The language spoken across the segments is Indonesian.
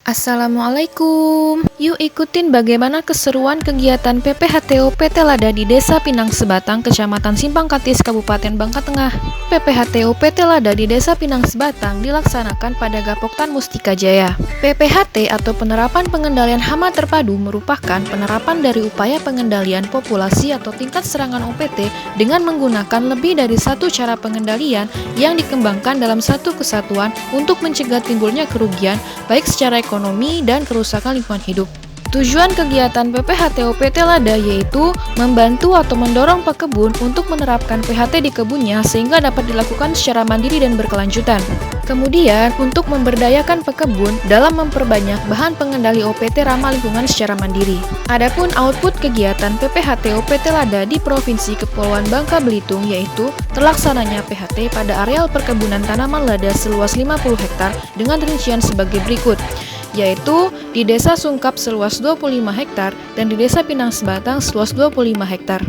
Assalamualaikum. Yuk ikutin bagaimana keseruan kegiatan PPHTO PT Lada di Desa Pinang Sebatang, Kecamatan Simpang Katis, Kabupaten Bangka Tengah. PPHTO PT Lada di Desa Pinang Sebatang dilaksanakan pada Gapoktan Mustika Jaya. PPHT atau penerapan pengendalian hama terpadu merupakan penerapan dari upaya pengendalian populasi atau tingkat serangan OPT dengan menggunakan lebih dari satu cara pengendalian yang dikembangkan dalam satu kesatuan untuk mencegah timbulnya kerugian baik secara ekonomi dan kerusakan lingkungan hidup. Tujuan kegiatan PPHTO PT Lada yaitu membantu atau mendorong pekebun untuk menerapkan PHT di kebunnya sehingga dapat dilakukan secara mandiri dan berkelanjutan. Kemudian, untuk memberdayakan pekebun dalam memperbanyak bahan pengendali OPT ramah lingkungan secara mandiri. Adapun output kegiatan PPHTO PT Lada di Provinsi Kepulauan Bangka Belitung yaitu terlaksananya PHT pada areal perkebunan tanaman lada seluas 50 hektar dengan rincian sebagai berikut, yaitu di Desa Sungkap seluas 25 hektar dan di Desa Pinang Sebatang seluas 25 hektar.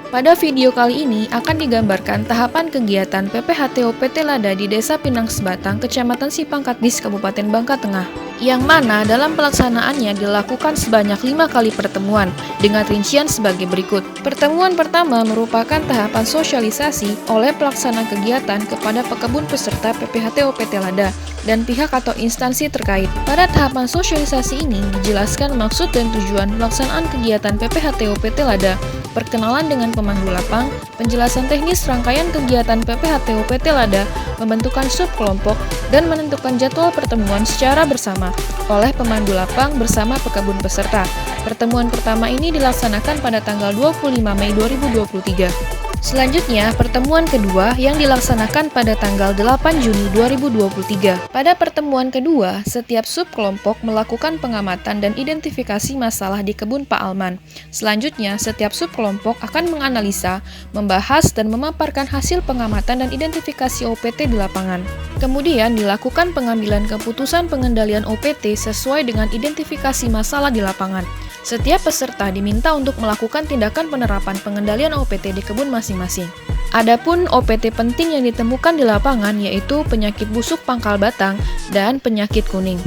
Pada video kali ini akan digambarkan tahapan kegiatan PPHTO PT Lada di Desa Pinang Sebatang, Kecamatan Simpang Katis, Kabupaten Bangka Tengah, yang mana dalam pelaksanaannya dilakukan sebanyak 5 kali pertemuan dengan rincian sebagai berikut. Pertemuan pertama merupakan tahapan sosialisasi oleh pelaksana kegiatan kepada pekebun peserta PPHTO PT Lada dan pihak atau instansi terkait. Pada tahapan sosialisasi ini dijelaskan maksud dan tujuan pelaksanaan kegiatan PPHTO PT Lada, perkenalan dengan pemandu lapang, penjelasan teknis rangkaian kegiatan PPHTO PT Lada, pembentukan subkelompok, dan menentukan jadwal pertemuan secara bersama oleh pemandu lapang bersama pekebun peserta. Pertemuan pertama ini dilaksanakan pada tanggal 25 Mei 2023. Selanjutnya, pertemuan kedua yang dilaksanakan pada tanggal 8 Juni 2023. Pada pertemuan kedua, setiap subkelompok melakukan pengamatan dan identifikasi masalah di kebun Pak Alman. Selanjutnya, setiap subkelompok akan menganalisa, membahas, dan memaparkan hasil pengamatan dan identifikasi OPT di lapangan. Kemudian dilakukan pengambilan keputusan pengendalian OPT sesuai dengan identifikasi masalah di lapangan. Setiap peserta diminta untuk melakukan tindakan penerapan pengendalian OPT di kebun masing-masing. Adapun OPT penting yang ditemukan di lapangan yaitu penyakit busuk pangkal batang dan penyakit kuning.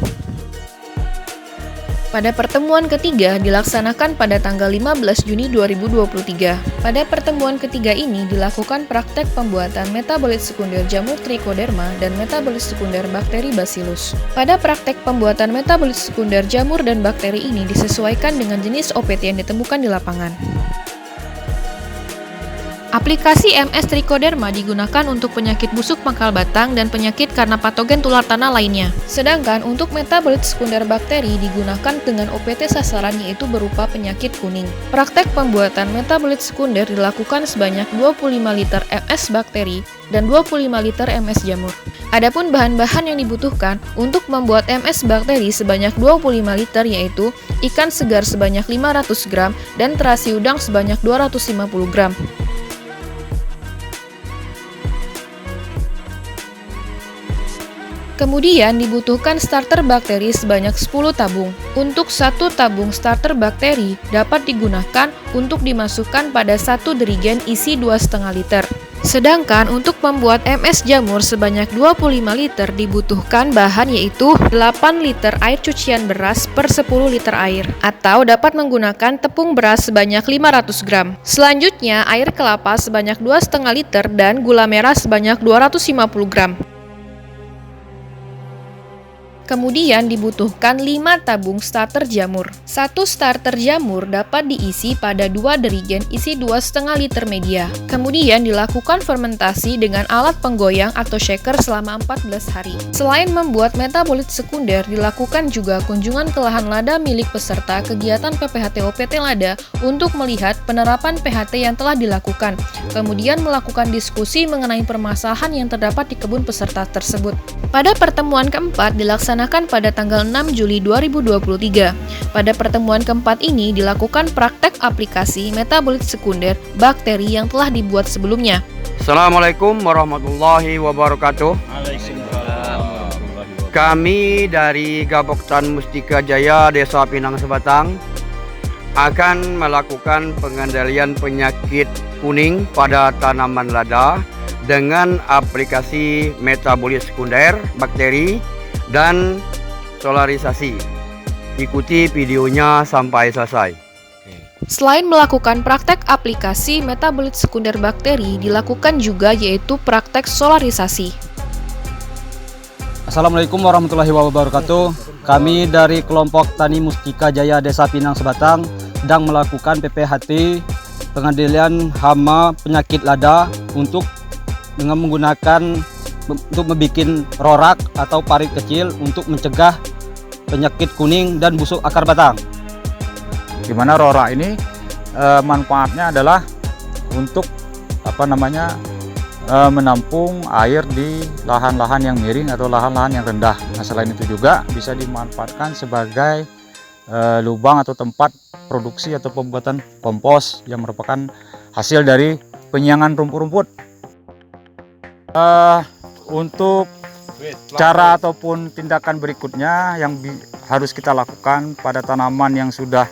Pada pertemuan ketiga dilaksanakan pada tanggal 15 Juni 2023. Pada pertemuan ketiga ini dilakukan praktek pembuatan metabolit sekunder jamur Trichoderma dan metabolit sekunder bakteri Bacillus. Pada praktek pembuatan metabolit sekunder jamur dan bakteri ini disesuaikan dengan jenis OPT yang ditemukan di lapangan. Aplikasi MS Trichoderma digunakan untuk penyakit busuk pangkal batang dan penyakit karena patogen tular tanah lainnya. Sedangkan untuk metabolit sekunder bakteri digunakan dengan OPT sasaran yaitu berupa penyakit kuning. Praktek pembuatan metabolit sekunder dilakukan sebanyak 25 liter MS bakteri dan 25 liter MS jamur. Adapun bahan-bahan yang dibutuhkan untuk membuat MS bakteri sebanyak 25 liter yaitu ikan segar sebanyak 500 gram dan terasi udang sebanyak 250 gram. Kemudian dibutuhkan starter bakteri sebanyak 10 tabung. Untuk satu tabung starter bakteri dapat digunakan untuk dimasukkan pada satu derigen isi 2,5 liter. Sedangkan untuk membuat MS jamur sebanyak 25 liter dibutuhkan bahan yaitu 8 liter air cucian beras per 10 liter air atau dapat menggunakan tepung beras sebanyak 500 gram. Selanjutnya air kelapa sebanyak 2,5 liter dan gula merah sebanyak 250 gram. Kemudian dibutuhkan 5 tabung starter jamur. Satu starter jamur dapat diisi pada 2 derigen isi 2,5 liter media. Kemudian dilakukan fermentasi dengan alat penggoyang atau shaker selama 14 hari. Selain membuat metabolit sekunder, dilakukan juga kunjungan ke lahan lada milik peserta kegiatan PPHTO PT Lada untuk melihat penerapan PHT yang telah dilakukan. Kemudian melakukan diskusi mengenai permasalahan yang terdapat di kebun peserta tersebut. Pada pertemuan keempat dilaksanakan pada tanggal 6 Juli 2023. Pada pertemuan keempat ini dilakukan praktek aplikasi metabolit sekunder bakteri yang telah dibuat sebelumnya. Assalamualaikum warahmatullahi wabarakatuh. Kami dari Gapoktan Mustika Jaya Desa Pinang Sebatang akan melakukan pengendalian penyakit kuning pada tanaman lada dengan aplikasi metabolit sekunder bakteri dan solarisasi. Ikuti videonya sampai selesai. Selain melakukan praktek aplikasi metabolit sekunder bakteri, dilakukan juga yaitu praktek solarisasi. Assalamualaikum warahmatullahi wabarakatuh. Kami dari kelompok Tani Mustika Jaya Desa Pinang Sebatang sedang melakukan PPHT pengendalian hama penyakit lada dengan menggunakan untuk membuat rorak atau parit kecil untuk mencegah penyakit kuning dan busuk akar batang. Di mana rorak ini manfaatnya adalah untuk menampung air di lahan-lahan yang miring atau lahan-lahan yang rendah. Nah, selain itu juga bisa dimanfaatkan sebagai lubang atau tempat produksi atau pembuatan kompos yang merupakan hasil dari penyiangan rumput-rumput. Untuk cara ataupun tindakan berikutnya yang harus kita lakukan pada tanaman yang sudah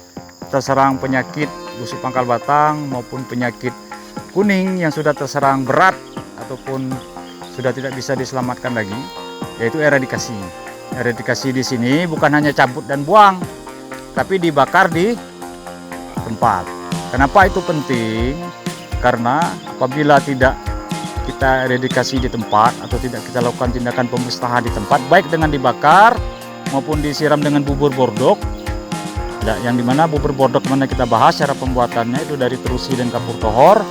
terserang penyakit busuk pangkal batang maupun penyakit kuning yang sudah terserang berat ataupun sudah tidak bisa diselamatkan lagi, yaitu eradikasi. Eradikasi di sini bukan hanya cabut dan buang, tapi dibakar di tempat. Kenapa itu penting? Karena apabila tidak kita eradikasi di tempat atau tidak kita lakukan tindakan pemusnahan di tempat, baik dengan dibakar maupun disiram dengan bubur bordok, yang dimana bubur bordok mana kita bahas cara pembuatannya itu dari terusi dan kapur tohor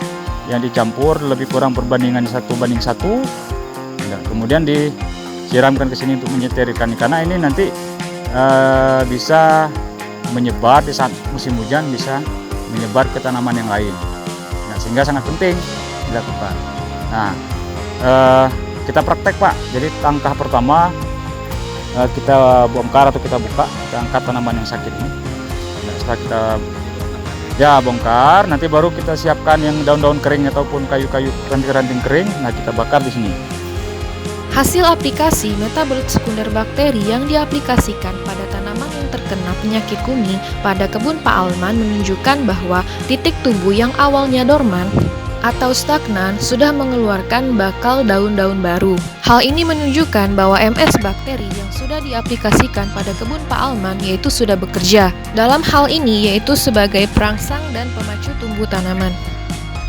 yang dicampur lebih kurang perbandingan 1:1. Kemudian disiramkan ke sini untuk menyeterkan, karena ini nanti bisa menyebar di saat musim hujan, bisa menyebar ke tanaman yang lain. Nah, sehingga sangat penting dilakukan. Nah, kita praktek, Pak. Jadi langkah pertama kita bongkar atau kita buka, kita angkat tanaman yang sakit ini. Nah, setelah kita bongkar, nanti baru kita siapkan yang daun-daun kering ataupun kayu-kayu ranting-ranting kering. Nah, kita bakar di sini. Hasil aplikasi metabolit sekunder bakteri yang diaplikasikan pada tanaman yang terkena penyakit kuning pada kebun Pak Alman menunjukkan bahwa titik tumbuh yang awalnya dorman atau stagnan sudah mengeluarkan bakal daun-daun baru. Hal ini menunjukkan bahwa MS bakteri yang sudah diaplikasikan pada kebun Pak Alman yaitu sudah bekerja. Dalam hal ini yaitu sebagai perangsang dan pemacu tumbuh tanaman.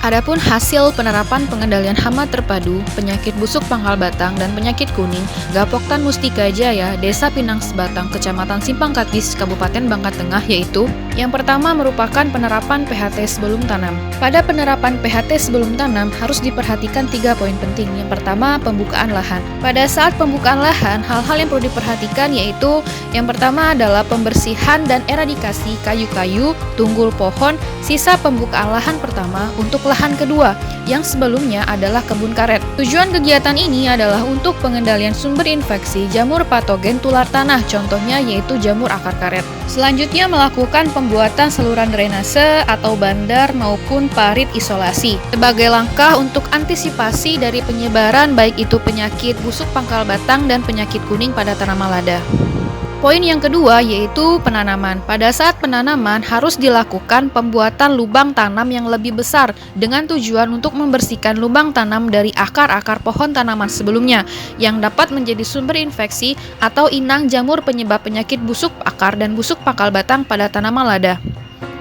Adapun hasil penerapan pengendalian hama terpadu, penyakit busuk pangkal batang dan penyakit kuning, Gapoktan Mustika Jaya, Desa Pinang Sebatang, Kecamatan Simpang Katis, Kabupaten Bangka Tengah, yaitu yang pertama merupakan penerapan PHT sebelum tanam. Pada penerapan PHT sebelum tanam harus diperhatikan 3 poin penting. Yang pertama, pembukaan lahan. Pada saat pembukaan lahan, hal-hal yang perlu diperhatikan yaitu yang pertama adalah pembersihan dan eradikasi kayu-kayu, tunggul pohon, sisa pembukaan lahan pertama untuk lahan kedua, yang sebelumnya adalah kebun karet. Tujuan kegiatan ini adalah untuk pengendalian sumber infeksi jamur patogen tular tanah, contohnya yaitu jamur akar karet. Selanjutnya melakukan pembuatan saluran drainase atau bandar maupun parit isolasi sebagai langkah untuk antisipasi dari penyebaran baik itu penyakit busuk pangkal batang dan penyakit kuning pada tanaman lada. Poin yang kedua yaitu penanaman. Pada saat penanaman harus dilakukan pembuatan lubang tanam yang lebih besar dengan tujuan untuk membersihkan lubang tanam dari akar-akar pohon tanaman sebelumnya yang dapat menjadi sumber infeksi atau inang jamur penyebab penyakit busuk akar dan busuk pangkal batang pada tanaman lada.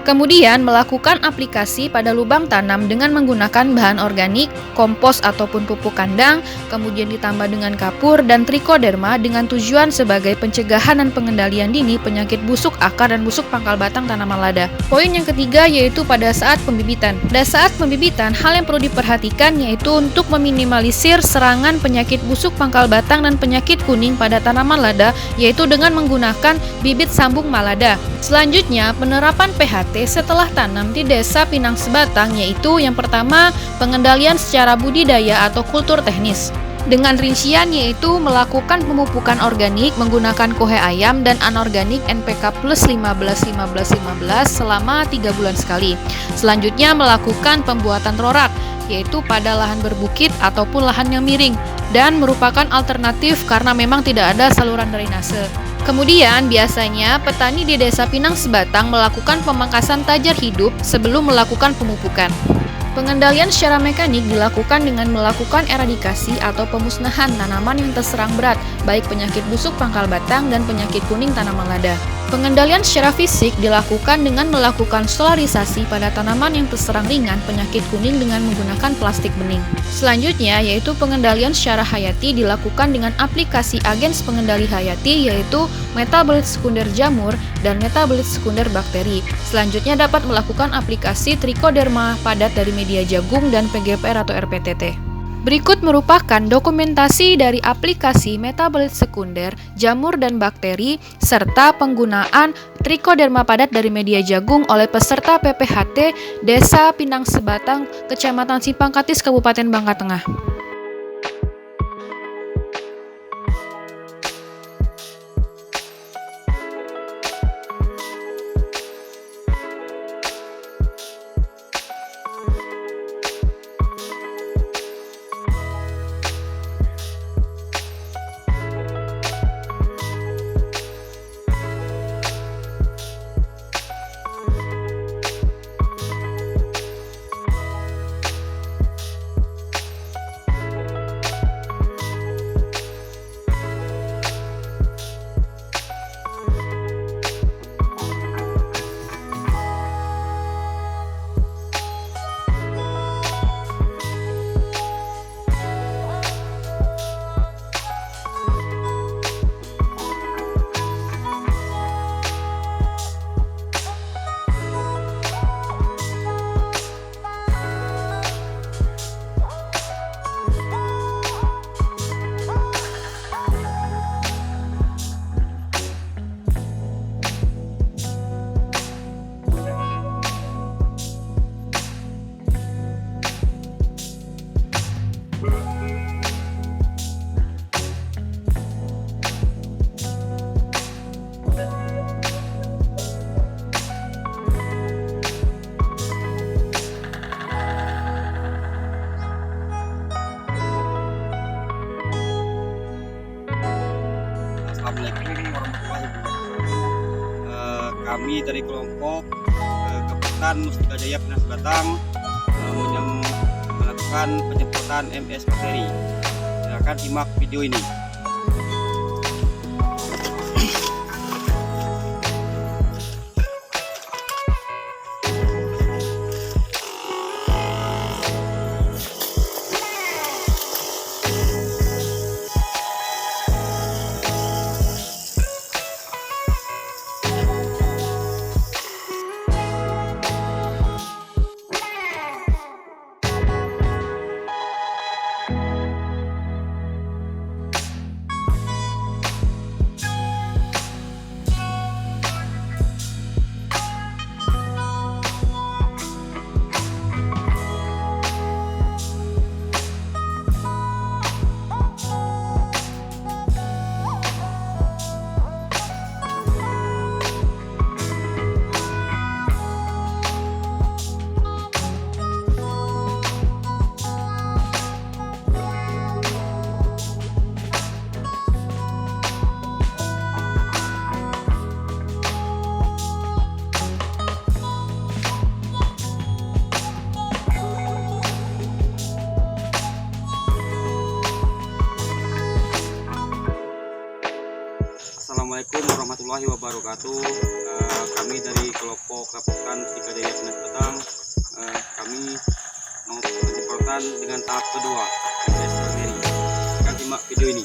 Kemudian melakukan aplikasi pada lubang tanam dengan menggunakan bahan organik, kompos ataupun pupuk kandang, kemudian ditambah dengan kapur dan trikoderma dengan tujuan sebagai pencegahan dan pengendalian dini penyakit busuk akar dan busuk pangkal batang tanaman lada. Poin yang ketiga yaitu pada saat pembibitan. Pada saat pembibitan, hal yang perlu diperhatikan yaitu untuk meminimalisir serangan penyakit busuk pangkal batang dan penyakit kuning pada tanaman lada yaitu dengan menggunakan bibit sambung malada. Selanjutnya, penerapan PHT setelah tanam di Desa Pinang Sebatang yaitu yang pertama pengendalian secara budidaya atau kultur teknis dengan rincian yaitu melakukan pemupukan organik menggunakan kohe ayam dan anorganik NPK plus 15-15-15 selama 3 bulan sekali. Selanjutnya melakukan pembuatan rorak yaitu pada lahan berbukit ataupun lahan yang miring dan merupakan alternatif karena memang tidak ada saluran drainase. Kemudian biasanya petani di Desa Pinang Sebatang melakukan pemangkasan tajar hidup sebelum melakukan pemupukan. Pengendalian secara mekanik dilakukan dengan melakukan eradikasi atau pemusnahan tanaman yang terserang berat, baik penyakit busuk pangkal batang dan penyakit kuning tanaman lada. Pengendalian secara fisik dilakukan dengan melakukan solarisasi pada tanaman yang terserang ringan penyakit kuning dengan menggunakan plastik bening. Selanjutnya yaitu pengendalian secara hayati dilakukan dengan aplikasi agens pengendali hayati yaitu metabolit sekunder jamur dan metabolit sekunder bakteri. Selanjutnya dapat melakukan aplikasi trichoderma padat dari media jagung dan PGPR atau RPTT. Berikut merupakan dokumentasi dari aplikasi metabolit sekunder, jamur dan bakteri, serta penggunaan trichoderma padat dari media jagung oleh peserta PPHT Desa Pinang Sebatang, Kecamatan Simpang Katis, Kabupaten Bangka Tengah. Assalamualaikum warahmatullahi wabarakatuh. Kami dari kelompok Keputan Mustika Jaya Pinang Sebatang melakukan penyemprotan MS bakteri. Silakan simak video ini. Assalamualaikum warahmatullahi wabarakatuh. Kami dari kelompok Keputan Mustika Jaya Pinang Sebatang, kami mau penyemprotan dengan tahap kedua MS bakteri. Silakan simak video ini.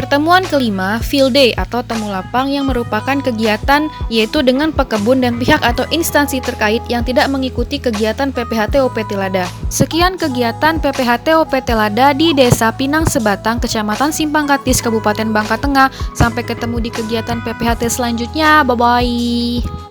Pertemuan kelima, Field Day atau temu lapang yang merupakan kegiatan yaitu dengan pekebun dan pihak atau instansi terkait yang tidak mengikuti kegiatan PPHTO PT Lada. Sekian kegiatan PPHTO PT Lada di Desa Pinang Sebatang, Kecamatan Simpang Katis, Kabupaten Bangka Tengah. Sampai ketemu di kegiatan PPHT selanjutnya. Bye-bye.